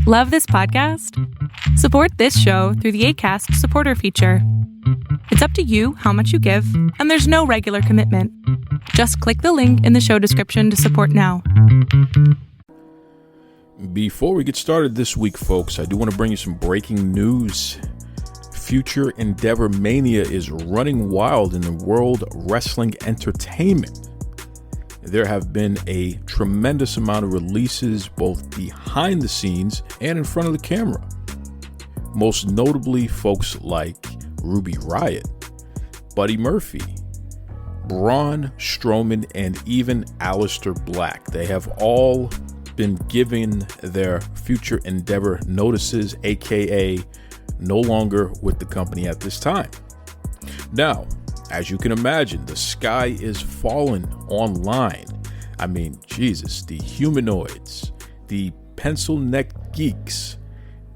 Love this podcast? Support this show through the Acast supporter feature. It's up to you how much you give, and there's no regular commitment. Just click the link in the show description to support now. Before we get started this week, folks, I do want to bring you some breaking news. Future Endeavor Mania is running wild in the world wrestling entertainment. There have been a tremendous amount of releases both behind the scenes and in front of the camera. Most notably, folks like Ruby Riott, Buddy Murphy, Braun Strowman, and even Aleister Black. They have all been given their Future Endeavor notices, aka no longer with the company at this time. Now, as you can imagine, the sky is falling online. I mean, Jesus, the humanoids, the pencil neck geeks,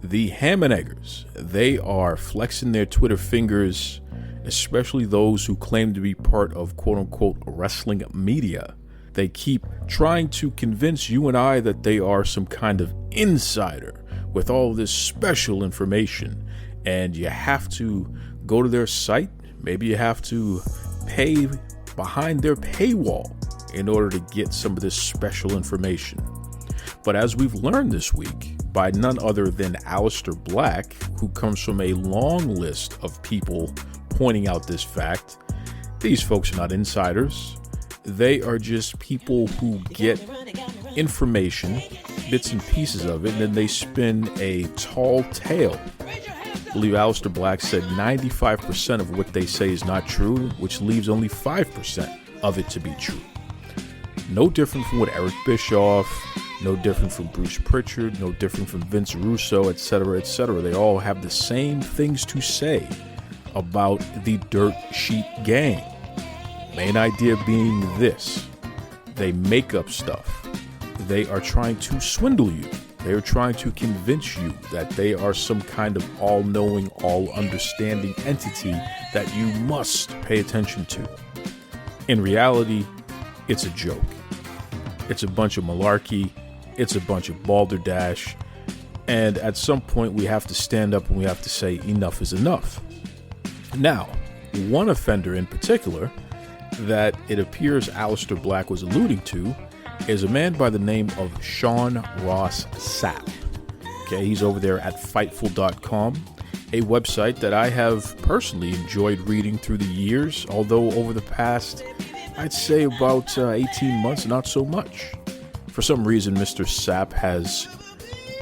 the ham and eggers, they are flexing their Twitter fingers, especially those who claim to be part of quote unquote wrestling media. They keep trying to convince you and I that they are some kind of insider with all this special information, and you have to go to their site. Maybe you have to pay behind their paywall in order to get some of this special information. But as we've learned this week by none other than Aleister Black, who comes from a long list of people pointing out this fact, these folks are not insiders. They are just people who get information, bits and pieces of it, and then they spin a tall tale. I believe Aleister Black said 95% of what they say is not true, which leaves only 5% of it to be true. No different from what Eric Bischoff, no different from Bruce Pritchard, no different from Vince Russo, etc., etc. They all have the same things to say about the Dirt Sheet Gang. Main idea being this: they make up stuff. They are trying to swindle you. They are trying to convince you that they are some kind of all-knowing, all-understanding entity that you must pay attention to. In reality, it's a joke. It's a bunch of malarkey. It's a bunch of balderdash. And at some point, we have to stand up and we have to say enough is enough. Now, one offender in particular that it appears Aleister Black was alluding to is a man by the name of Sean Ross Sapp. Okay, he's over there at Fightful.com, a website that I have personally enjoyed reading through the years, although over the past, I'd say about 18 months, not so much. For some reason, Mr. Sapp has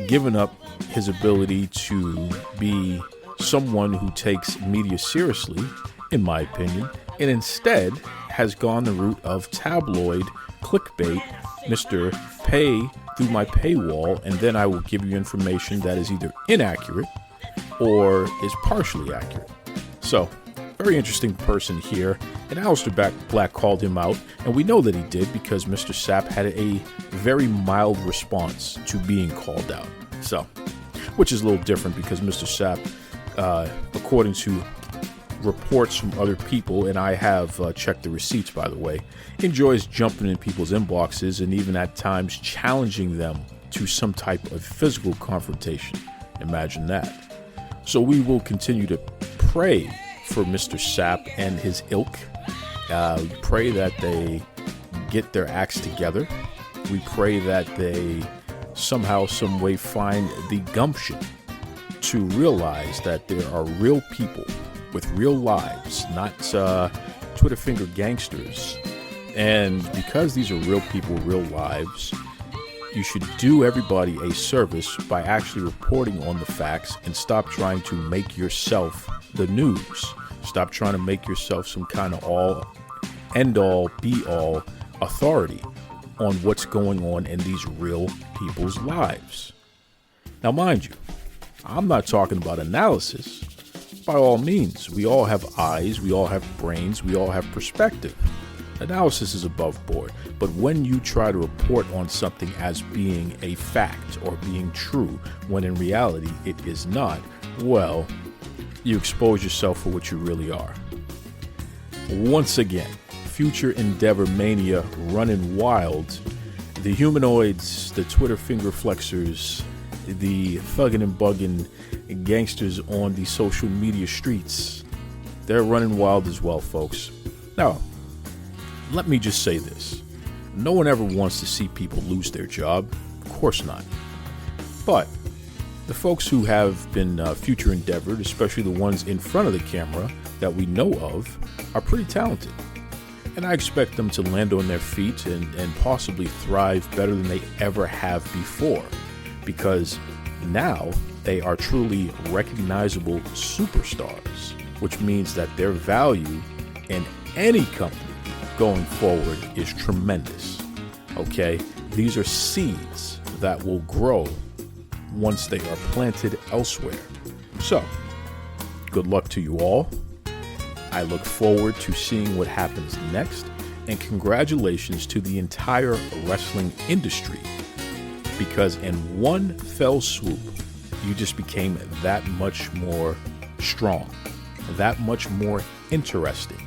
given up his ability to be someone who takes media seriously, in my opinion, and instead has gone the route of tabloid clickbait. Mr. Pay through my paywall, and then I will give you information that is either inaccurate or is partially accurate. So, very interesting person here, and Aleister Black called him out, and we know that he did because Mr. Sapp had a very mild response to being called out. So, which is a little different because Mr. Sapp, according to reports from other people, and I have checked the receipts, by the way, enjoys jumping in people's inboxes and even at times challenging them to some type of physical confrontation. Imagine that. So we will continue to pray for Mr. Sapp and his ilk. Pray that they get their acts together. We pray that they somehow, some way find the gumption to realize that there are real people with real lives, not Twitter finger gangsters. And because these are real people, real lives, you should do everybody a service by actually reporting on the facts and stop trying to make yourself the news. Stop trying to make yourself some kind of all, end all, be all authority on what's going on in these real people's lives. Now, mind you, I'm not talking about analysis. By all means, we all have eyes, we all have brains, we all have perspective. Analysis is above board, but when you try to report on something as being a fact or being true, when in reality it is not, well, you expose yourself for what you really are. Once again, Future Endeavor Mania running wild. The humanoids, the Twitter finger flexors, the thugging and bugging gangsters on the social media streets. They're running wild as well, folks. Now, let me just say this. No one ever wants to see people lose their job. Of course not. But the folks who have been future endeavored, especially the ones in front of the camera that we know of, are pretty talented. And I expect them to land on their feet and possibly thrive better than they ever have before. Because now they are truly recognizable superstars, which means that their value in any company going forward is tremendous. Okay? These are seeds that will grow once they are planted elsewhere. So, good luck to you all. I look forward to seeing what happens next, and congratulations to the entire wrestling industry, because in one fell swoop, you just became that much more strong, that much more interesting.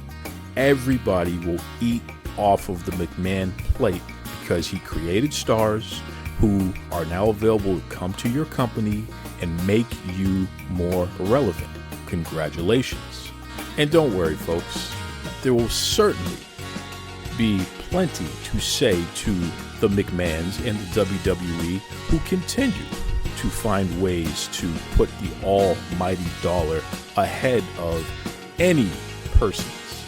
Everybody will eat off of the McMahon plate because he created stars who are now available to come to your company and make you more relevant. Congratulations. And don't worry, folks, there will certainly be plenty to say to the McMahons and the WWE who continue to find ways to put the almighty dollar ahead of any person's,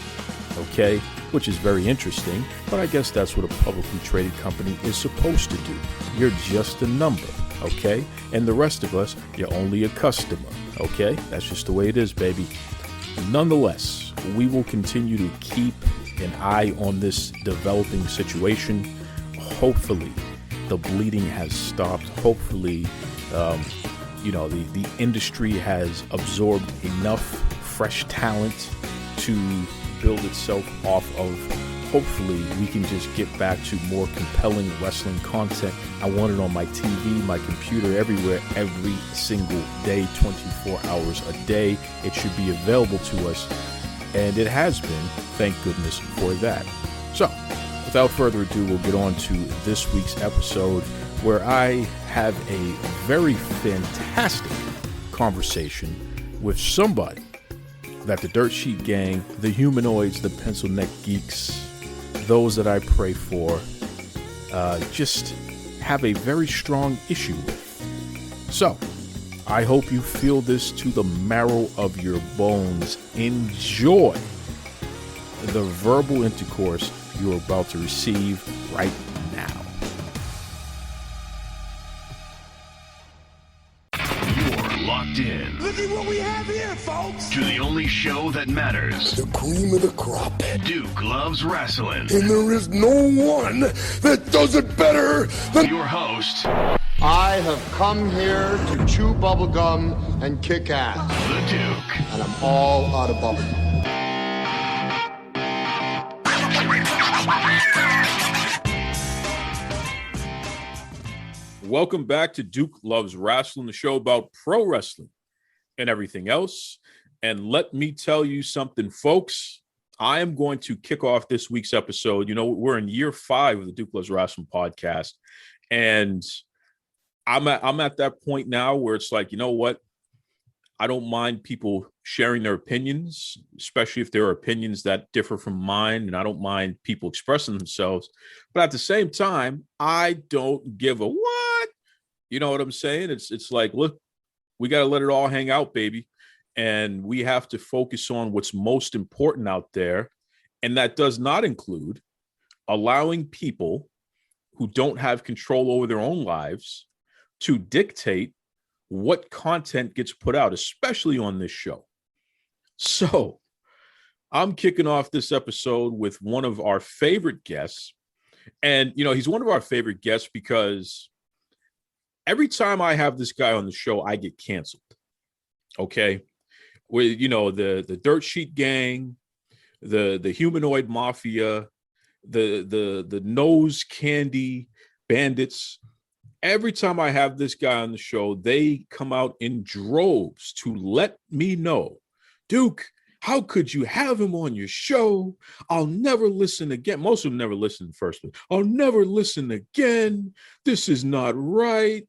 okay? Which is very interesting, but I guess that's what a publicly traded company is supposed to do. You're just a number, okay? And the rest of us, you're only a customer, okay? That's just the way it is, baby. Nonetheless, we will continue to keep an eye on this developing situation. Hopefully, the bleeding has stopped. Hopefully, the industry has absorbed enough fresh talent to build itself off of. Hopefully, we can just get back to more compelling wrestling content. I want it on my TV, my computer, everywhere, every single day, 24 hours a day. It should be available to us, and it has been, thank goodness for that. So, without further ado, we'll get on to this week's episode, where I have a very fantastic conversation with somebody that the Dirt Sheet Gang, the Humanoids, the Pencil Neck Geeks, those that I pray for, just have a very strong issue with. So, I hope you feel this to the marrow of your bones. Enjoy the verbal intercourse you're about to receive right now. You're locked in. Look at what we have here, folks. To the only show that matters. The cream of the crop. Duke Loves Rasslin. And there is no one that does it better than Your host, I have come here to chew bubblegum and kick ass. the Duke. And I'm all out of bubblegum. Welcome back to Duke Loves Rasslin, the show about pro wrestling and everything else. And let me tell you something, folks. I am going to kick off this week's episode. You know, we're in year 5 of the Duke Loves Rasslin podcast. And I'm at that point now where it's like, you know what? I don't mind people sharing their opinions, especially if there are opinions that differ from mine, and I don't mind people expressing themselves. But at the same time, I don't give a what. You know what I'm saying? It's like, look, we got to let it all hang out, baby. And we have to focus on what's most important out there. And that does not include allowing people who don't have control over their own lives to dictate what content gets put out, especially on this show. So I'm kicking off this episode with one of our favorite guests. And, you know, he's one of our favorite guests because every time I have this guy on the show, I get canceled. Okay. With, you know, the Dirt Sheet Gang, the Humanoid Mafia, the Nose Candy Bandits. Every time I have this guy on the show, they come out in droves to let me know, Duke, how could you have him on your show? I'll never listen again. Most of them never listened first. I'll never listen again. This is not right.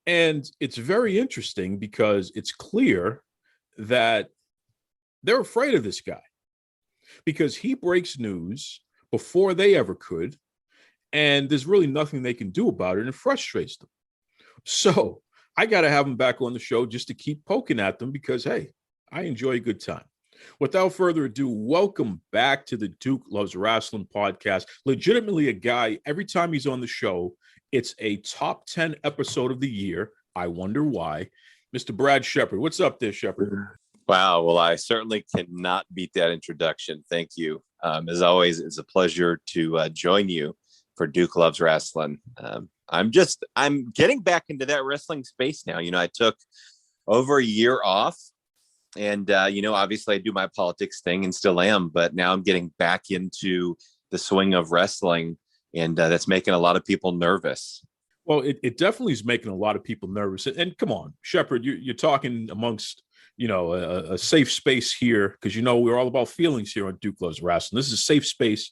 And it's very interesting because it's clear that they're afraid of this guy because he breaks news before they ever could. And there's really nothing they can do about it. And it frustrates them. So I got to have them back on the show just to keep poking at them because, hey, I enjoy a good time. Without further ado, welcome back to the Duke Loves Rasslin podcast. Legitimately a guy, every time he's on the show, it's a top 10 episode of the year. I wonder why. Mr. Brad Shepard. What's up there, Shepard? Wow. Well, I certainly cannot beat that introduction. Thank you. As always, it's a pleasure to join you for Duke Loves Rasslin. I'm getting back into that wrestling space now. I took over a year off and, obviously I do my politics thing and still am, but now I'm getting back into the swing of wrestling and that's making a lot of people nervous. Well, it definitely is making a lot of people nervous. And come on, Shepard, you're talking amongst, a safe space here because, we're all about feelings here on Duke Loves Rasslin. This is a safe space.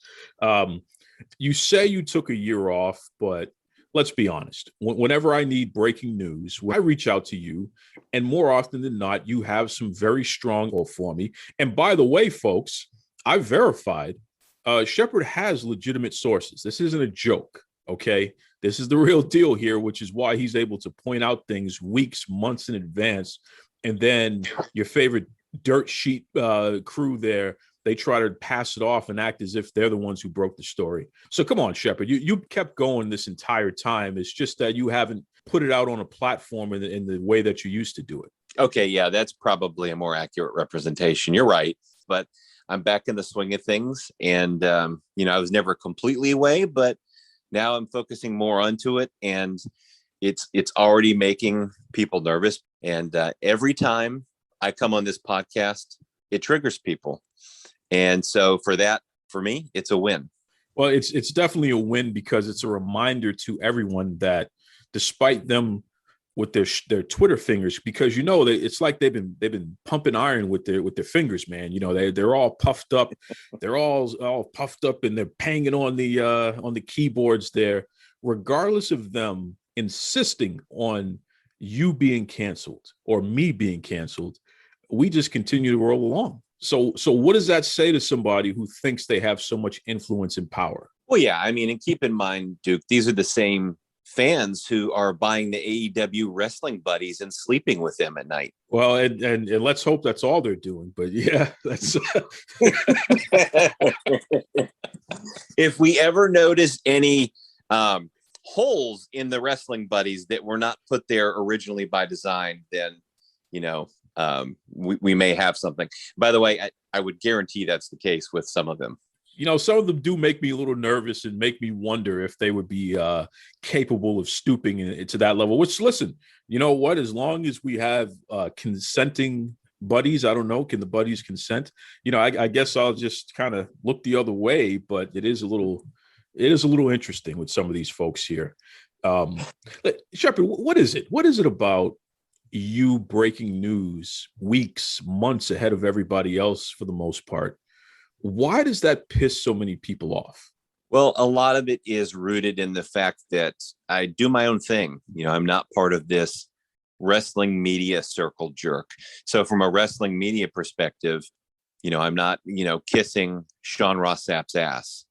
You say you took a year off, but let's be honest. Whenever I need breaking news, I reach out to you. And more often than not, you have some very strong for me. And by the way, folks, I verified Shepard has legitimate sources. This isn't a joke. Okay. This is the real deal here, which is why he's able to point out things weeks, months in advance. And then your favorite dirt sheet crew there, they try to pass it off and act as if they're the ones who broke the story. So come on, Shepard, you kept going this entire time. It's just that you haven't put it out on a platform in the way that you used to do it. Okay. Yeah, that's probably a more accurate representation. You're right. But I'm back in the swing of things. And, I was never completely away, but now I'm focusing more onto it. And it's already making people nervous. And every time I come on this podcast, it triggers people. And so for me, it's a win. Well, it's definitely a win because it's a reminder to everyone that despite them with their Twitter fingers, because it's like they've been pumping iron with their fingers, man. They're all puffed up, they're all puffed up, and they're banging on the keyboards there, regardless of them insisting on you being canceled or me being canceled. We just continue to roll along. So what does that say to somebody who thinks they have so much influence and power? Well, yeah, and keep in mind, Duke, these are the same fans who are buying the AEW wrestling buddies and sleeping with them at night. Well, and let's hope that's all they're doing. But yeah, that's if we ever notice any holes in the wrestling buddies that were not put there originally by design, then we may have something. By the way, I would guarantee that's the case with some of them. Some of them do make me a little nervous and make me wonder if they would be capable of stooping into that level, which, listen, you know what? As long as we have consenting buddies, I don't know, can the buddies consent? I guess I'll just kind of look the other way, but it is a little interesting with some of these folks here. Shepard, what is it? What is it about you breaking news weeks, months ahead of everybody else for the most part? Why does that piss so many people off? Well, a lot of it is rooted in the fact that I do my own thing. I'm not part of this wrestling media circle jerk. So from a wrestling media perspective, I'm not, kissing Sean Ross Sapp's ass.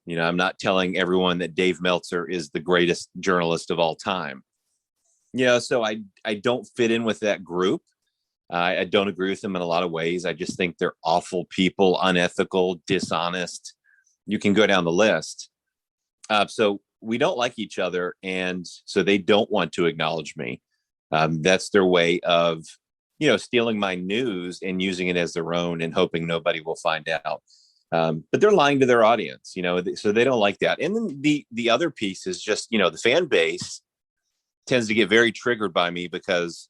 I'm not telling everyone that Dave Meltzer is the greatest journalist of all time. So I don't fit in with that group. I don't agree with them in a lot of ways. I just think they're awful people, unethical, dishonest. You can go down the list. So we don't like each other. And so they don't want to acknowledge me. That's their way of, stealing my news and using it as their own and hoping nobody will find out. But they're lying to their audience, so they don't like that. And then the other piece is just, the fan base tends to get very triggered by me because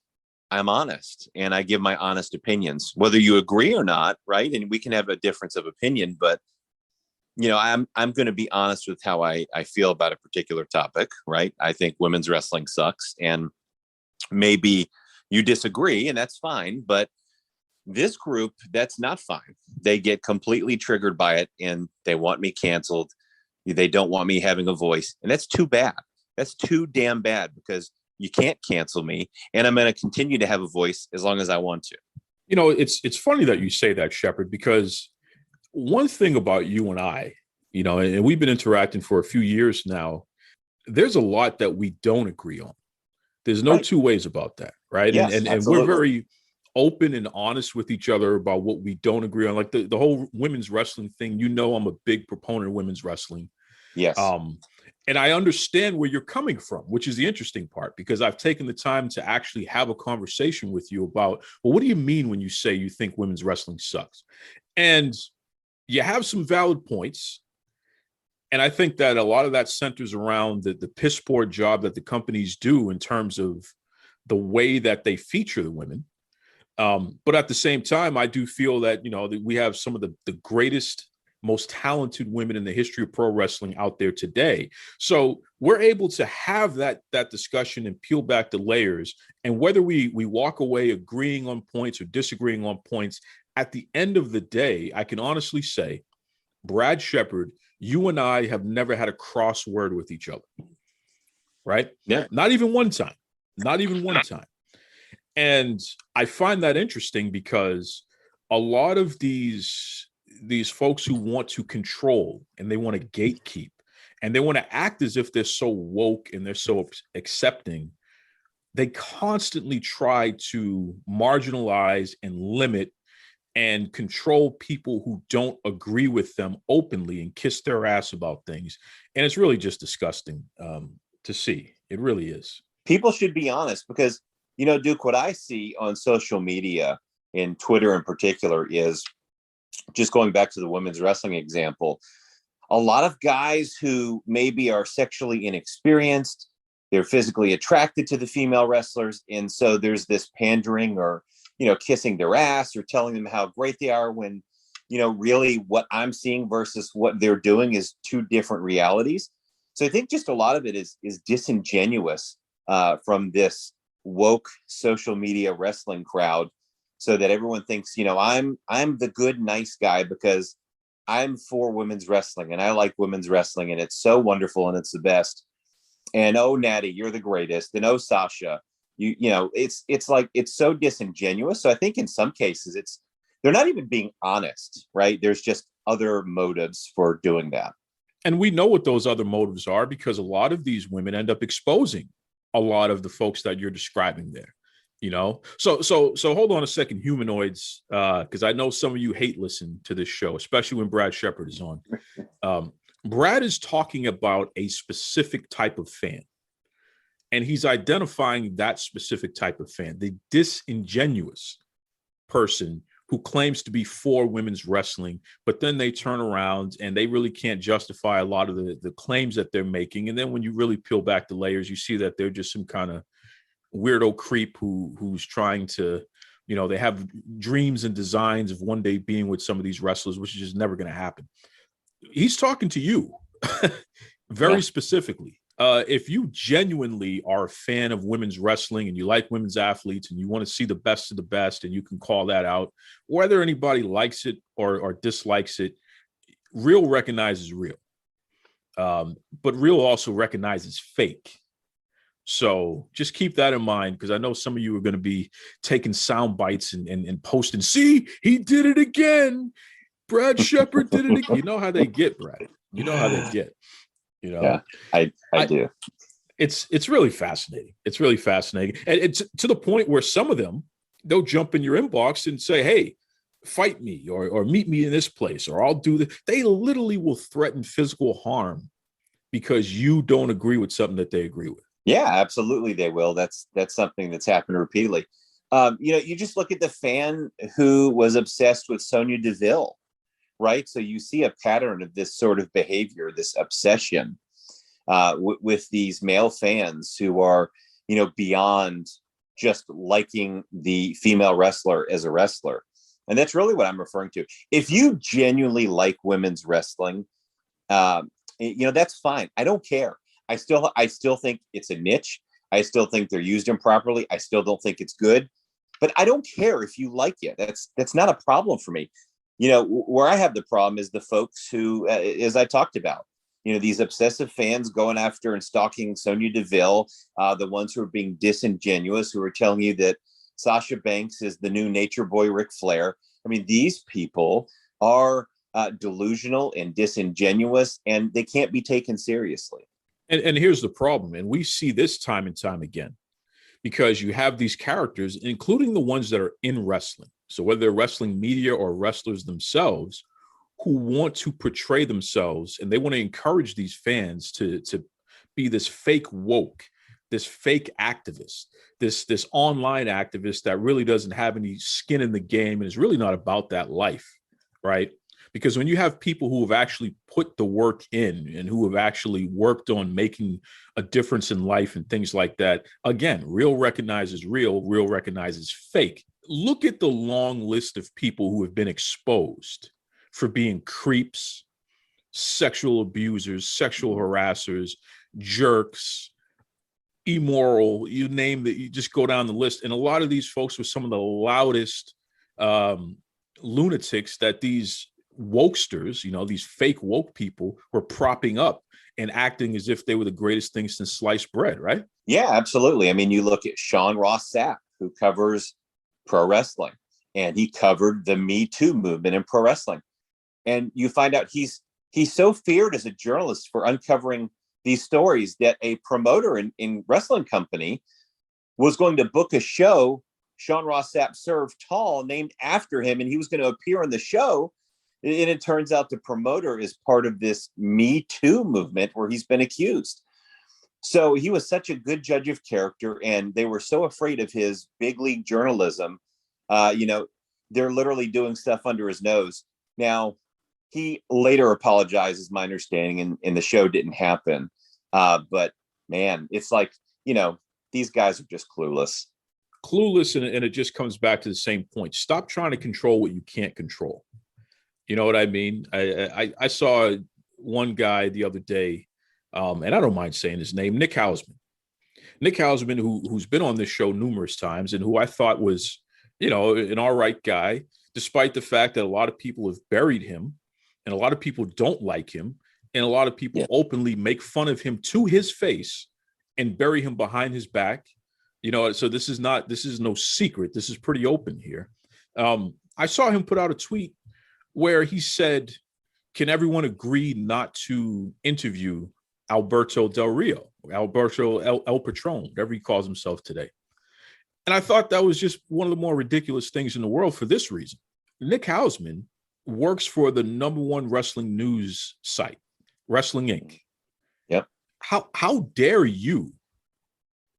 I'm honest and I give my honest opinions, whether you agree or not. Right. And we can have a difference of opinion, but I'm going to be honest with how I feel about a particular topic. Right. I think women's wrestling sucks and maybe you disagree and that's fine. But this group, that's not fine. They get completely triggered by it and they want me canceled. They don't want me having a voice. And that's too bad. That's too damn bad because You can't cancel me, and I'm going to continue to have a voice as long as I want to. You know, it's funny that you say that, Shepard, because one thing about you and I, you know, and we've been interacting for a few years now, there's a lot that we don't agree on. There's no two ways about that, right? Yes, and we're very open and honest with each other about what we don't agree on. Like the whole women's wrestling thing, you know, I'm a big proponent of women's wrestling. Yes. And I understand where you're coming from, which is the interesting part, because I've taken the time to actually have a conversation with you about, well, what do you mean when you say you think women's wrestling sucks? And you have some valid points. And I think that a lot of that centers around the piss poor job that the companies do in terms of the way that they feature the women. But at the same time, I do feel that, you know, that we have some of the greatest, most talented women in the history of pro wrestling out there today. So we're able to have that discussion and peel back the layers. And whether we walk away agreeing on points or disagreeing on points, at the end of the day, I can honestly say, Brad Shepard, you and I have never had a crossword with each other, right? Yeah. Not even one time. Not even one time. And I find that interesting because a lot of these folks who want to control and they want to gatekeep and they want to act as if they're so woke and they're so accepting, they constantly try to marginalize and limit and control people who don't agree with them openly and kiss their ass about things. And it's really just disgusting to see. It really is. People should be honest because, you know, Duke, what I see on social media, in Twitter in particular, is just going back to the women's wrestling example, a lot of guys who maybe are sexually inexperienced, they're physically attracted to the female wrestlers. And so there's this pandering or, you know, kissing their ass or telling them how great they are when, you know, really what I'm seeing versus what they're doing is two different realities. So I think just a lot of it is disingenuous from this woke social media wrestling crowd, so that everyone thinks, you know, I'm the good, nice guy because I'm for women's wrestling and I like women's wrestling and it's so wonderful and it's the best. And oh, Natty, you're the greatest. And oh, Sasha, you know, it's like, it's so disingenuous. So I think in some cases they're not even being honest, right? There's just other motives for doing that. And we know what those other motives are because a lot of these women end up exposing a lot of the folks that you're describing there, you know? So hold on a second, humanoids, because I know some of you hate listen to this show, especially when Brad Shepard is on. Brad is talking about a specific type of fan. And he's identifying that specific type of fan, the disingenuous person who claims to be for women's wrestling, but then they turn around and they really can't justify a lot of the claims that they're making. And then when you really peel back the layers, you see that they're just some kind of weirdo creep who's trying to, you know, they have dreams and designs of one day being with some of these wrestlers, which is just never going to happen. He's talking to you very specifically. If you genuinely are a fan of women's wrestling and you like women's athletes and you want to see the best of the best and you can call that out, whether anybody likes it or dislikes it, real recognizes real. But real also recognizes fake. So just keep that in mind, because I know some of you are going to be taking sound bites and posting, see, he did it again. Brad Shepard did it again. You know how they get, Brad. You know how they get. You know, yeah, I do. It's really fascinating. It's really fascinating. And it's to the point where some of them, they'll jump in your inbox and say, hey, fight me or meet me in this place, or I'll do this. They literally will threaten physical harm because you don't agree with something that they agree with. Yeah, absolutely. They will. That's something that's happened repeatedly. You know, you just look at the fan who was obsessed with Sonya Deville. Right. So you see a pattern of this sort of behavior, this obsession with these male fans who are, you know, beyond just liking the female wrestler as a wrestler. And that's really what I'm referring to. If you genuinely like women's wrestling, you know, that's fine. I don't care. I still think it's a niche. I still think they're used improperly. I still don't think it's good. But I don't care if you like it. That's not a problem for me. You know, where I have the problem is the folks who, as I talked about, these obsessive fans going after and stalking Sonya Deville, the ones who are being disingenuous, who are telling you that Sasha Banks is the new Nature Boy Ric Flair. I mean, these people are delusional and disingenuous, and they can't be taken seriously. And here's the problem, and we see this time and time again, because you have these characters, including the ones that are in wrestling. So whether they're wrestling media or wrestlers themselves, who want to portray themselves, and they want to encourage these fans to be this fake woke, this fake activist, this online activist that really doesn't have any skin in the game and is really not about that life, right? Because when you have people who have actually put the work in and who have actually worked on making a difference in life and things like that, again, real recognizes real recognizes fake. Look at the long list of people who have been exposed for being creeps, sexual abusers, sexual harassers, jerks, immoral, you name it, you just go down the list. And a lot of these folks were some of the loudest lunatics that these wokesters, these fake woke people were propping up and acting as if they were the greatest things since sliced bread, right? Yeah, absolutely. I mean, you look at Sean Ross Sapp, who covers pro wrestling, and he covered the Me Too movement in pro wrestling. And you find out he's so feared as a journalist for uncovering these stories that a promoter in wrestling company was going to book a show, Sean Ross Sapp Serve Tall, named after him, and he was going to appear on the show. And it turns out the promoter is part of this Me Too movement where he's been accused. So he was such a good judge of character, and they were so afraid of his big league journalism. They're literally doing stuff under his nose. Now, he later apologized, is my understanding, and the show didn't happen. But man, it's like, these guys are just clueless. And it just comes back to the same point. Stop trying to control what you can't control. You know what I mean? I saw one guy the other day, and I don't mind saying his name, Nick Hausman. Nick Hausman, who's been on this show numerous times and who I thought was, an all right guy, despite the fact that a lot of people have buried him and a lot of people don't like him. And a lot of people openly make fun of him to his face and bury him behind his back. So this is no secret. This is pretty open here. I saw him put out a tweet where he said, can everyone agree not to interview Alberto Del Rio, Alberto El Patron, whatever he calls himself today? And I thought that was just one of the more ridiculous things in the world for this reason. Nick Hausman works for the #1 wrestling news site, Wrestling Inc. Yep. How dare you,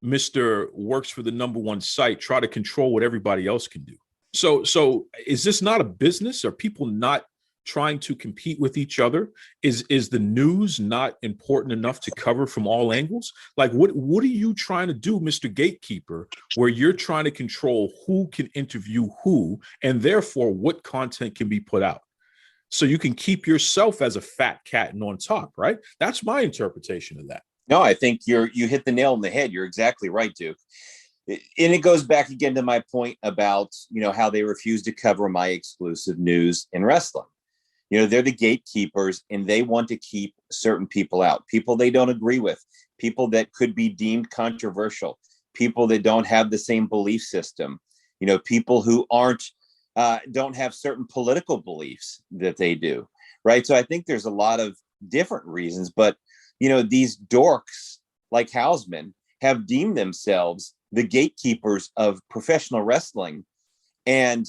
Mr. works for the #1 site, try to control what everybody else can do? So is this not a business? Are people not trying to compete with each other? Is the news not important enough to cover from all angles? Like, what are you trying to do, Mr. Gatekeeper, where you're trying to control who can interview who, and therefore what content can be put out? So you can keep yourself as a fat cat and on top, right? That's my interpretation of that. No, I think you hit the nail on the head. You're exactly right, Duke. And it goes back again to my point about, how they refuse to cover my exclusive news in wrestling. They're the gatekeepers, and they want to keep certain people out, people they don't agree with, people that could be deemed controversial, people that don't have the same belief system, people who don't have certain political beliefs that they do, right? So I think there's a lot of different reasons, but, these dorks like Hausman have deemed themselves the gatekeepers of professional wrestling. And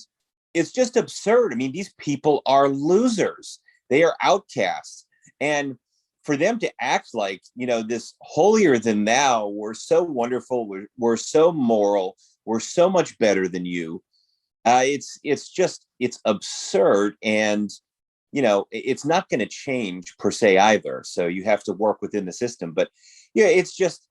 it's just absurd. I mean, these people are losers. They are outcasts. And for them to act like, this holier than thou, we're so wonderful, we're so moral, we're so much better than you. It's absurd. And, it's not going to change per se either. So you have to work within the system. But it's just,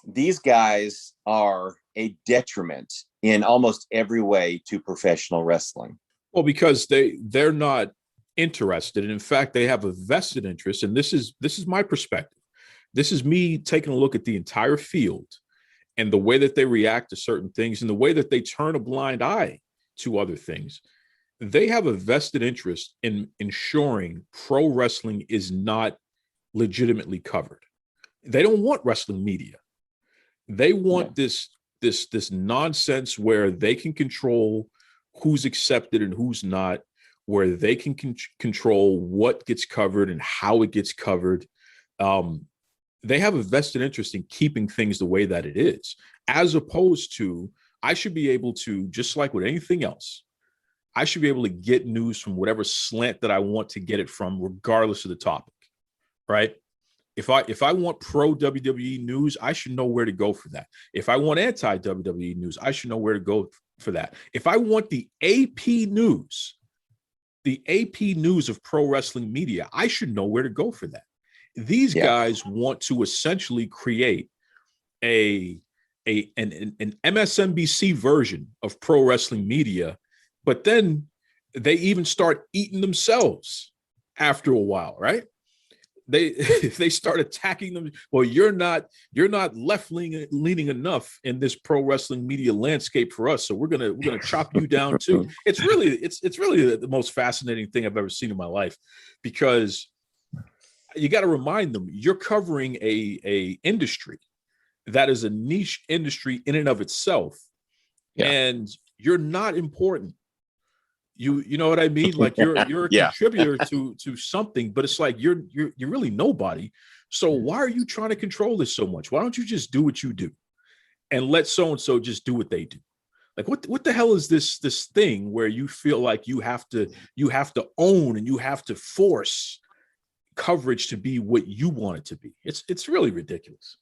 these guys are a detriment in almost every way to professional wrestling. Well, because they're not interested. And in fact, they have a vested interest. And this is my perspective. This is me taking a look at the entire field and the way that they react to certain things and the way that they turn a blind eye to other things. They have a vested interest in ensuring pro wrestling is not legitimately covered. They don't want wrestling media. They want this nonsense where they can control who's accepted and who's not, where they can control what gets covered and how it gets covered. They have a vested interest in keeping things the way that it is, as opposed to, I should be able to, just like with anything else, I should be able to get news from whatever slant that I want to get it from, regardless of the topic, right? If I want pro WWE news, I should know where to go for that. If I want anti WWE news, I should know where to go for that. If I want the AP news of pro wrestling media, I should know where to go for that. These guys want to essentially create an MSNBC version of pro wrestling media, but then they even start eating themselves after a while, right? They start attacking them. Well, you're not left leaning enough in this pro wrestling media landscape for us, so we're gonna chop you down too. It's really the most fascinating thing I've ever seen in my life, because you got to remind them you're covering a industry that is a niche industry in and of itself, and you're not important. You know what I mean? Like you're a contributor to something, but it's like you're really nobody. So why are you trying to control this so much? Why don't you just do what you do and let so and so just do what they do? Like what the hell is this thing where you feel like you have to own and you have to force coverage to be what you want it to be? It's really ridiculous.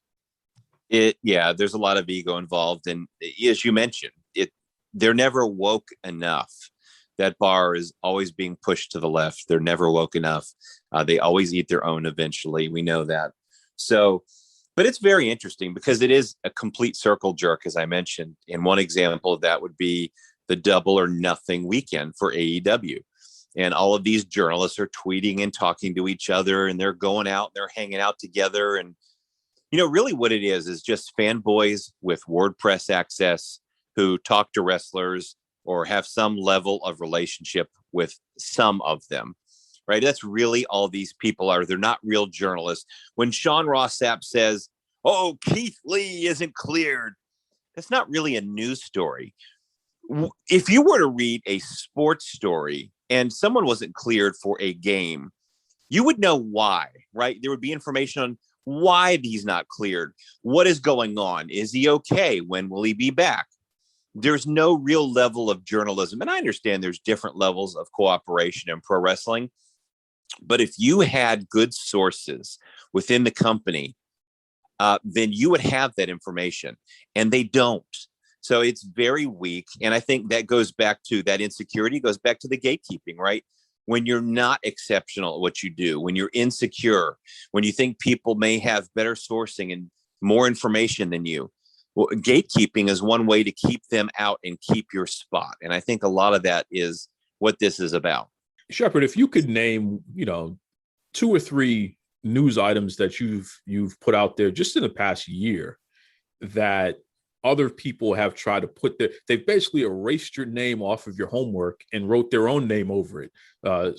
There's a lot of ego involved, and as you mentioned, they're never woke enough. That bar is always being pushed to the left. They're never woke enough. They always eat their own eventually. We know that. So, but it's very interesting because it is a complete circle jerk, as I mentioned. And one example of that would be the Double or Nothing weekend for AEW. And all of these journalists are tweeting and talking to each other, and they're going out, they're hanging out together. And, really what it is just fanboys with WordPress access who talk to wrestlers or have some level of relationship with some of them, right? That's really all these people are. They're not real journalists. When Sean Ross Sapp says, "Oh, Keith Lee isn't cleared," that's not really a news story. If you were to read a sports story and someone wasn't cleared for a game, you would know why, right? There would be information on why he's not cleared. What is going on? Is he okay? When will he be back? There's no real level of journalism. And I understand there's different levels of cooperation in pro wrestling. But if you had good sources within the company, then you would have that information. And they don't. So it's very weak. And I think that goes back to that insecurity, goes back to the gatekeeping, right? When you're not exceptional at what you do, when you're insecure, when you think people may have better sourcing and more information than you. Well, gatekeeping is one way to keep them out and keep your spot. And I think a lot of that is what this is about. Shepard, if you could name, 2 or 3 news items that you've put out there just in the past year that other people have tried to they've basically erased your name off of your homework and wrote their own name over it,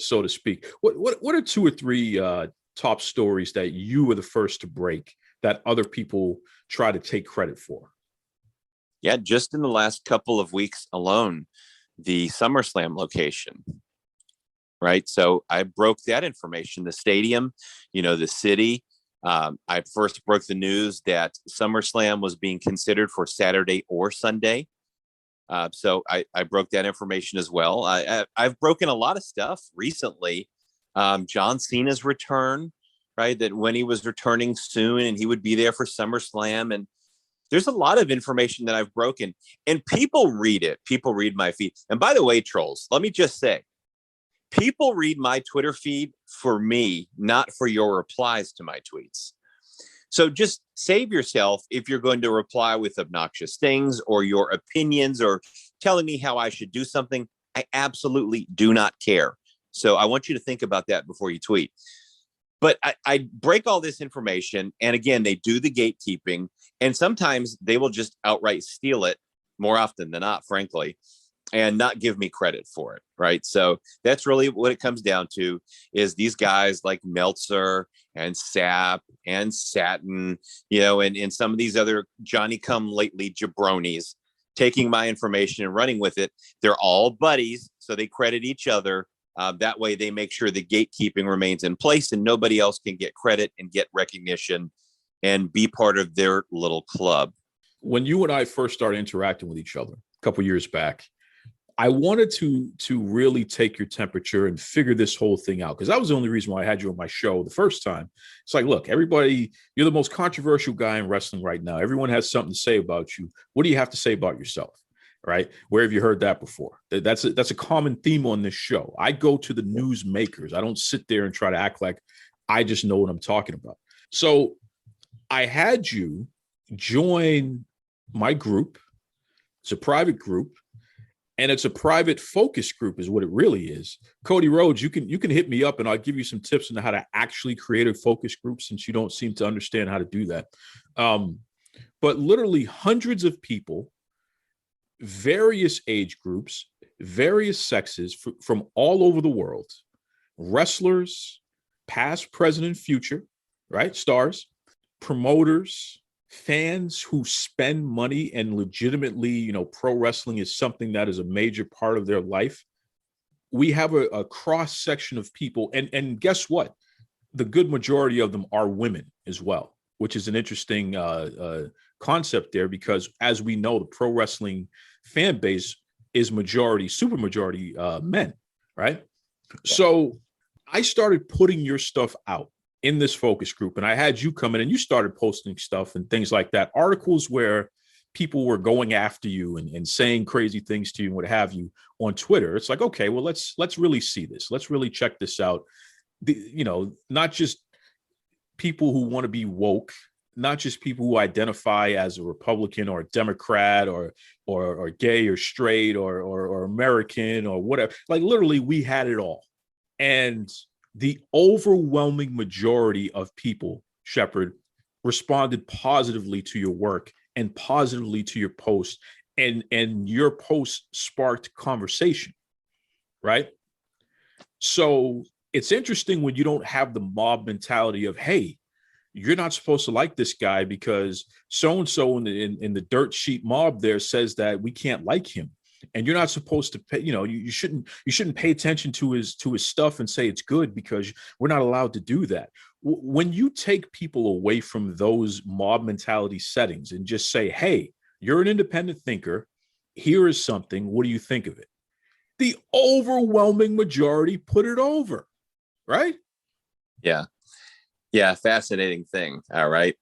so to speak. What are 2 or 3 top stories that you were the first to break that other people try to take credit for? Yeah, just in the last couple of weeks alone, the SummerSlam location, right? So I broke that information, the stadium, the city. I first broke the news that SummerSlam was being considered for Saturday or Sunday. So I broke that information as well. I've broken a lot of stuff recently. John Cena's return, right? That when he was returning soon and he would be there for SummerSlam. And there's a lot of information that I've broken, and people read it. People read my feed. And by the way, trolls, let me just say, people read my Twitter feed for me, not for your replies to my tweets. So just save yourself if you're going to reply with obnoxious things or your opinions or telling me how I should do something. I absolutely do not care. So I want you to think about that before you tweet. But I break all this information. And again, they do the gatekeeping. And sometimes they will just outright steal it, more often than not, frankly. and not give me credit for it, right? So that's really what it comes down to, is these guys like Meltzer and Sapp and Satin, and some of these other Johnny-come-lately jabronis taking my information and running with it. They're all buddies, so they credit each other. That way they make sure the gatekeeping remains in place and nobody else can get credit and get recognition and be part of their little club. When you and I first started interacting with each other a couple years back, I wanted to really take your temperature and figure this whole thing out, because that was the only reason why I had you on my show the first time. It's like, look, everybody, you're the most controversial guy in wrestling right now. Everyone has something to say about you. What do you have to say about yourself? Right? Where have you heard that before? That's a common theme on this show. I go to the news makers. I don't sit there and try to act like I just know what I'm talking about. So I had you join my group. It's a private group. And it's a private focus group is what it really is. Cody Rhodes, you can hit me up and I'll give you some tips on how to actually create a focus group, since you don't seem to understand how to do that. But literally hundreds of people, various age groups, various sexes from all over the world, wrestlers, past, present, and future, right? Stars, promoters, fans who spend money and legitimately, pro wrestling is something that is a major part of their life. We have a cross section of people, and guess what? The good majority of them are women as well, which is an interesting concept there, because as we know, the pro wrestling fan base is super majority men, right? Yeah. So I started putting your stuff out in this focus group, and I had you come in and you started posting stuff and things like that, articles where people were going after you and saying crazy things to you and what have you on Twitter. It's like, okay, well, let's really see this. Let's really check this out. Not just people who want to be woke, not just people who identify as a Republican or a Democrat or gay or straight or American or whatever. Like, literally, we had it all. And the overwhelming majority of people, Shepard, responded positively to your work and positively to your post, and your post sparked conversation, right? So it's interesting when you don't have the mob mentality of, hey, you're not supposed to like this guy because so-and-so in the dirt sheet mob there says that we can't like him. And you're not supposed to pay, you shouldn't pay attention to his stuff and say it's good, because we're not allowed to do that. When you take people away from those mob mentality settings and just say, hey, you're an independent thinker, here is something, what do you think of it? The overwhelming majority put it over, right? Yeah, fascinating thing. All right.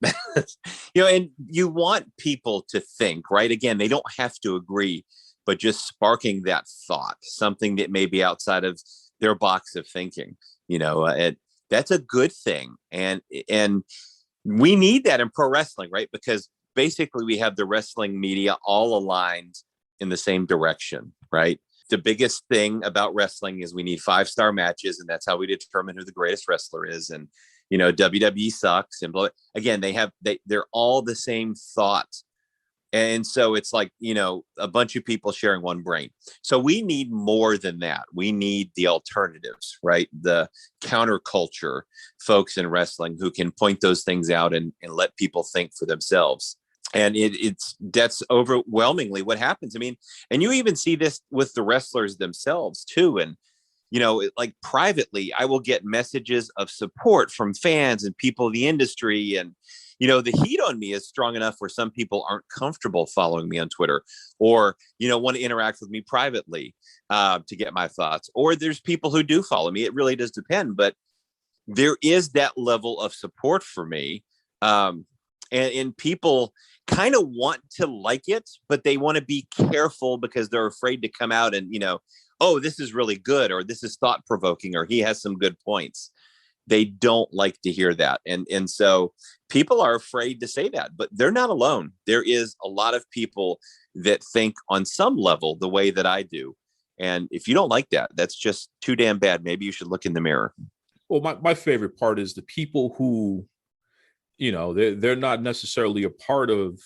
And you want people to think, right? Again, they don't have to agree, but just sparking that thought, something that may be outside of their box of thinking, that's a good thing. And we need that in pro wrestling, right? Because basically we have the wrestling media all aligned in the same direction, right? The biggest thing about wrestling is we need 5-star matches, and that's how we determine who the greatest wrestler is. And, WWE sucks. And again, they're all the same thought. And so it's like, a bunch of people sharing one brain. So we need more than that. We need the alternatives, right? The counterculture folks in wrestling who can point those things out and let people think for themselves. And that's overwhelmingly what happens. I mean, and you even see this with the wrestlers themselves too. And, like privately, I will get messages of support from fans and people in the industry. And, the heat on me is strong enough where some people aren't comfortable following me on Twitter or, want to interact with me privately to get my thoughts. Or there's people who do follow me. It really does depend. But there is that level of support for me. And people kind of want to like it, but they want to be careful because they're afraid to come out and, oh, this is really good, or this is thought provoking, or he has some good points. They don't like to hear that. And so people are afraid to say that, but they're not alone. There is a lot of people that think on some level the way that I do. And if you don't like that, that's just too damn bad. Maybe you should look in the mirror. Well, my favorite part is the people who, they're not necessarily a part of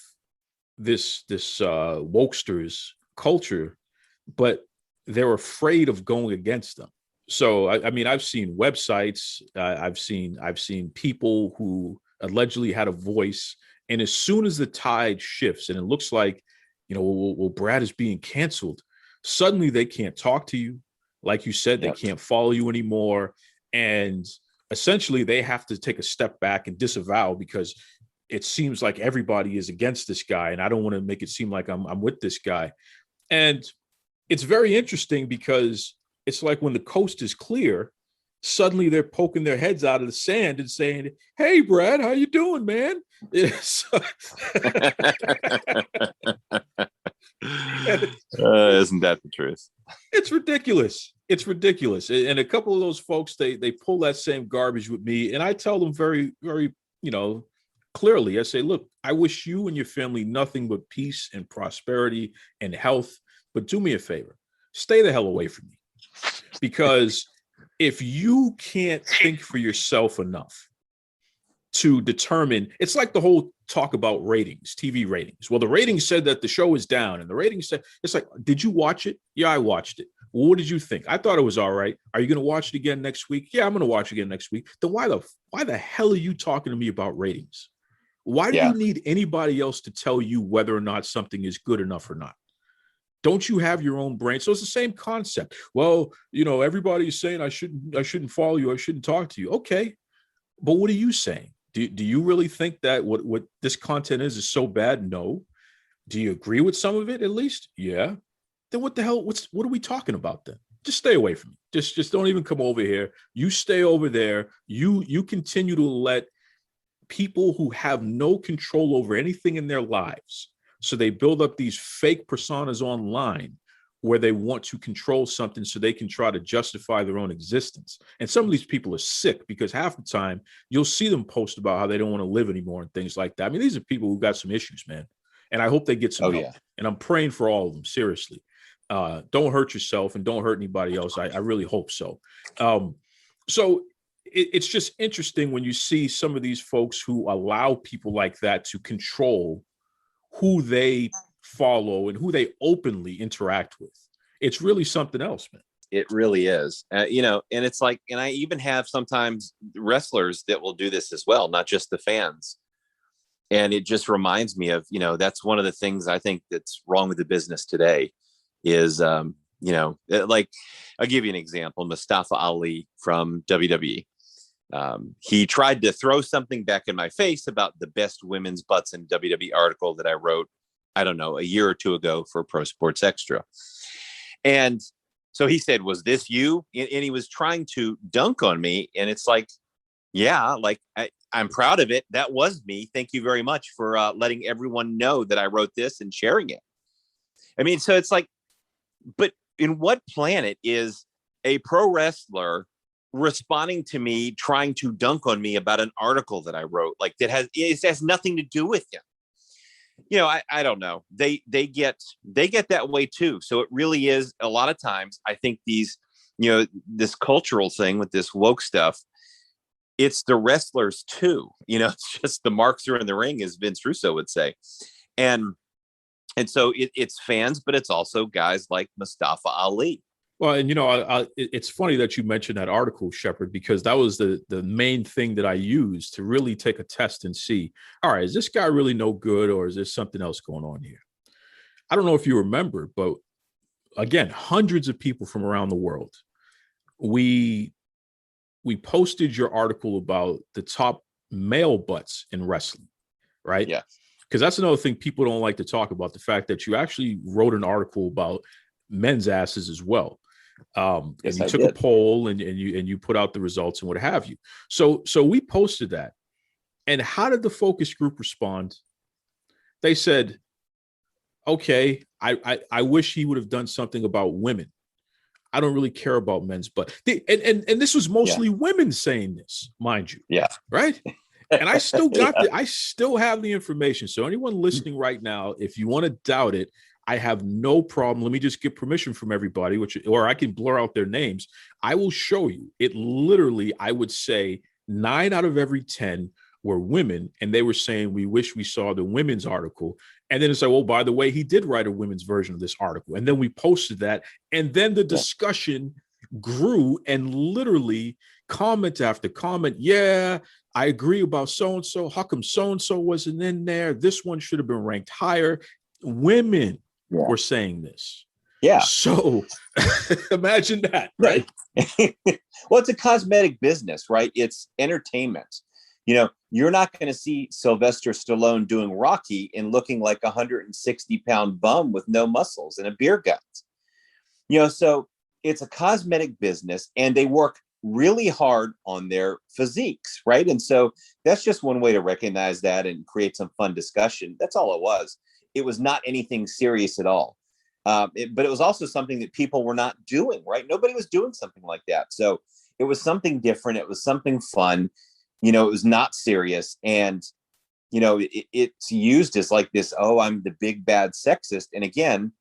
this wokesters culture but they're afraid of going against them. So, I mean, I've seen websites, I've seen people who allegedly had a voice, and as soon as the tide shifts and it looks like, well, Brad is being canceled, suddenly they can't talk to you. Like you said, they can't follow you anymore. And essentially they have to take a step back and disavow, because it seems like everybody is against this guy. And I don't want to make it seem like I'm with this guy. And it's very interesting because it's like when the coast is clear, suddenly they're poking their heads out of the sand and saying, "Hey, Brad, how you doing, man?" Isn't that the truth? It's ridiculous. It's ridiculous. And a couple of those folks, they pull that same garbage with me. And I tell them very, very, clearly, I say, look, I wish you and your family nothing but peace and prosperity and health. But do me a favor, stay the hell away from me. Because if you can't think for yourself enough to determine, it's like the whole talk about ratings, TV ratings. Well, the ratings said that the show is down, and the ratings said, it's like, did you watch it? Yeah, I watched it. Well, what did you think? I thought it was all right. Are you going to watch it again next week? Yeah, I'm going to watch it again next week. Then why the hell are you talking to me about ratings? Why do you need anybody else to tell you whether or not something is good enough or not? Don't you have your own brain? So it's the same concept. Well, everybody's saying I shouldn't follow you. I shouldn't talk to you. Okay. But what are you saying? Do you really think that what this content is so bad? No. Do you agree with some of it at least? Yeah. Then what the hell? What are we talking about then? Just stay away from me. Just don't even come over here. You stay over there. You continue to let people who have no control over anything in their lives. So they build up these fake personas online where they want to control something so they can try to justify their own existence. And some of these people are sick, because half the time you'll see them post about how they don't want to live anymore and things like that. I mean, these are people who got some issues, man. And I hope they get some help. Yeah. And I'm praying for all of them, seriously. Don't hurt yourself and don't hurt anybody else. I really hope so. So it's just interesting when you see some of these folks who allow people like that to control who they follow and who they openly interact with. It's really something else, man. It really is. And it's like, and I even have sometimes wrestlers that will do this as well, not just the fans. And it just reminds me of, that's one of the things I think that's wrong with the business today is, like, I'll give you an example. Mustafa Ali from WWE. He tried to throw something back in my face about the best women's butts in WWE article that I wrote, I don't know, a year or two ago for Pro Sports Extra. And so he said, "Was this you?" And he was trying to dunk on me. And it's like, yeah, like I'm proud of it. That was me. Thank you very much for letting everyone know that I wrote this and sharing it. I mean, so it's like, but in what planet is a pro wrestler responding to me, trying to dunk on me about an article that I wrote, like it has nothing to do with him? I don't know. They get that way too. So it really is a lot of times, I think these, this cultural thing with this woke stuff, it's the wrestlers too. It's just the marks are in the ring, as Vince Russo would say. And so it's fans, but it's also guys like Mustafa Ali. Well, and it's funny that you mentioned that article, Shepard, because that was the main thing that I used to really take a test and see, all right, is this guy really no good, or is there something else going on here? I don't know if you remember, but again, hundreds of people from around the world, we posted your article about the top male butts in wrestling, right? Yeah. Because that's another thing people don't like to talk about, the fact that you actually wrote an article about men's asses as well. And you took a poll and you put out the results and what have you. So we posted that. And how did the focus group respond? They said, okay, I wish he would have done something about women. I don't really care about men's butt. And this was mostly women saying this, mind you. Yeah. Right. And I still got I still have the information. So anyone listening right now, if you want to doubt it, I have no problem. Let me just get permission from everybody, or I can blur out their names. I will show you. It literally, I would say 9 out of every 10 were women, and they were saying, we wish we saw the women's article. And then it's like, well, by the way, he did write a women's version of this article. And then we posted that. And then the discussion grew, and literally comment after comment. Yeah, I agree about so-and-so. How come so-and-so wasn't in there? This one should have been ranked higher. Women were saying this. Yeah. So imagine that, right? Well, it's a cosmetic business, right? It's entertainment. You know, you're not going to see Sylvester Stallone doing Rocky and looking like a 160-pound bum with no muscles and a beer gut. You know, so it's a cosmetic business, and they work really hard on their physiques, right? And so that's just one way to recognize that and create some fun discussion. That's all it was. It was not anything serious at all. But it was also something that people were not doing, right? Nobody was doing something like that. So it was something different. It was something fun. You know, it was not serious. And, you know, it's used as like this, oh, I'm the big bad sexist. And again,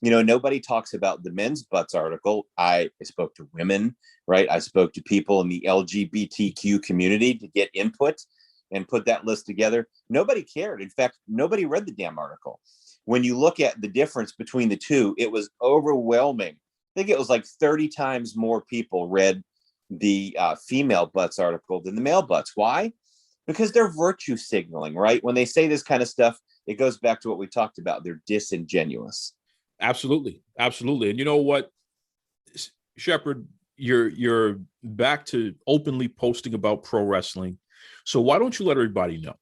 you know, nobody talks about the men's butts article. I spoke to women, right? I spoke to people in the LGBTQ community to get input and put that list together. Nobody cared. In fact, nobody read the damn article. When you look at the difference between the two, it was overwhelming. I think it was like 30 times more people read the female butts article than the male butts. Why? Because they're virtue signaling, right? When they say this kind of stuff, it goes back to what we talked about. They're disingenuous. Absolutely. Absolutely. And you know what, Shepard, you're back to openly posting about pro wrestling. So why don't you let everybody know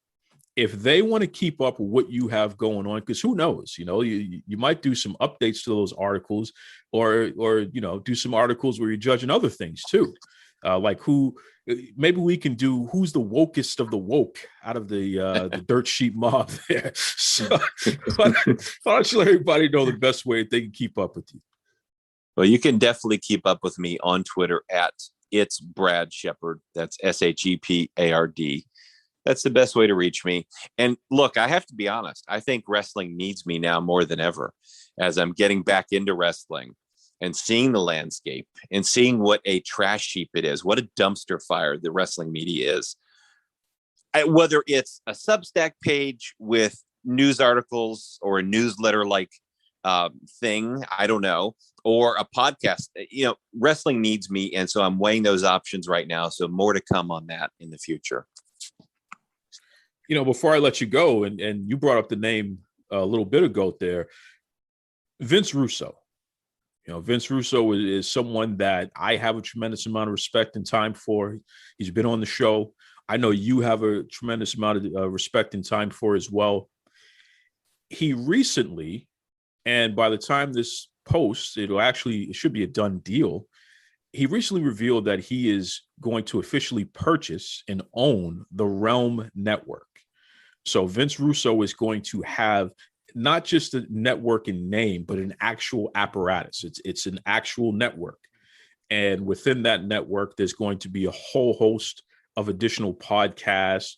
if they want to keep up with what you have going on? Because who knows, you know, you might do some updates to those articles, or you know, do some articles where you're judging other things too. Like maybe we can do who's the wokest of the woke out of the dirt sheet mob there. So why don't you let everybody know the best way they can keep up with you? Well, you can definitely keep up with me on Twitter at It's Brad Shepard. That's SHEPARD. That's the best way to reach me. And look, I have to be honest. I think wrestling needs me now more than ever, as I'm getting back into wrestling and seeing the landscape and seeing what a trash heap it is, what a dumpster fire the wrestling media is. Whether it's a Substack page with news articles or a newsletter like thing, I don't know, or a podcast, you know, wrestling needs me. And so I'm weighing those options right now. So more to come on that in the future. You know, before I let you go, and you brought up the name a little bit ago there, Vince Russo. You know, Vince Russo is someone that I have a tremendous amount of respect and time for. He's been on the show. I know you have a tremendous amount of respect and time for as well. He recently, and by the time this posts, it should be a done deal. He recently revealed that he is going to officially purchase and own the Realm Network. So Vince Russo is going to have not just a network in name, but an actual apparatus. It's an actual network. And within that network, there's going to be a whole host of additional podcasts,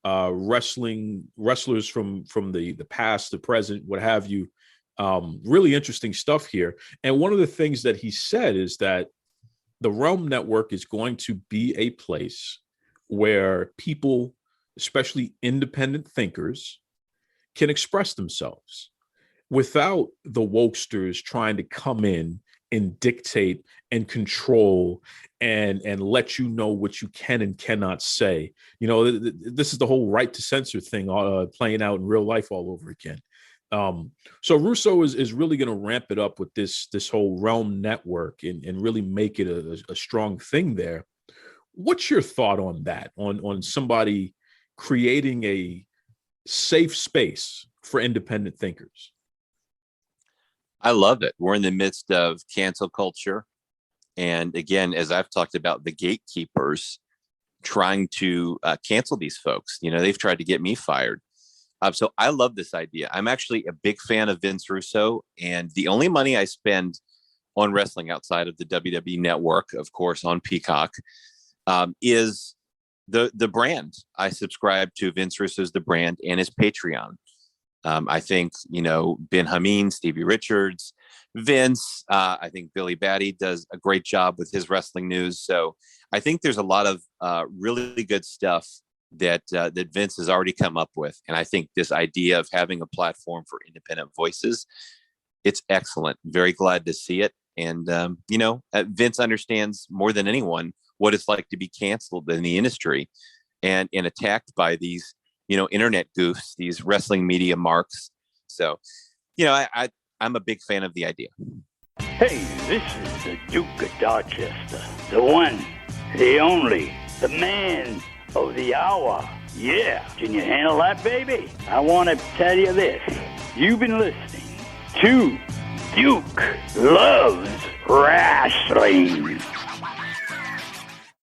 wrestlers from the past, the present, what have you. Really interesting stuff here. And one of the things that he said is that the Realm Network is going to be a place where people, especially independent thinkers, can express themselves without the wokesters trying to come in and dictate and control and let you know what you can and cannot say. You know, this is the whole right to censor thing playing out in real life all over again. So Russo is really going to ramp it up with this whole Realm Network and really make it a strong thing there. What's your thought on that, on somebody creating a safe space for independent thinkers? I love it. We're in the midst of cancel culture. And again, as I've talked about, the gatekeepers trying to cancel these folks. You know, they've tried to get me fired. So I love this idea. I'm actually a big fan of Vince Russo. And the only money I spend on wrestling outside of the WWE network, of course, on Peacock, is the brand. I subscribe to Vince Russo's The Brand and his Patreon. I think, you know, Ben Hameen, Stevie Richards, Vince, I think Billy Batty does a great job with his wrestling news. So I think there's a lot of really good stuff that Vince has already come up with. And I think this idea of having a platform for independent voices, it's excellent. Very glad to see it. And, Vince understands more than anyone what it's like to be canceled in the industry and attacked by these, internet goofs, these wrestling media marks. So, I'm a big fan of the idea. Hey, this is the Duke of Dorchester, the one, the only, the man of the hour. Yeah, can you handle that, baby? I want to tell you this. You've been listening to Duke Loves Rasslin.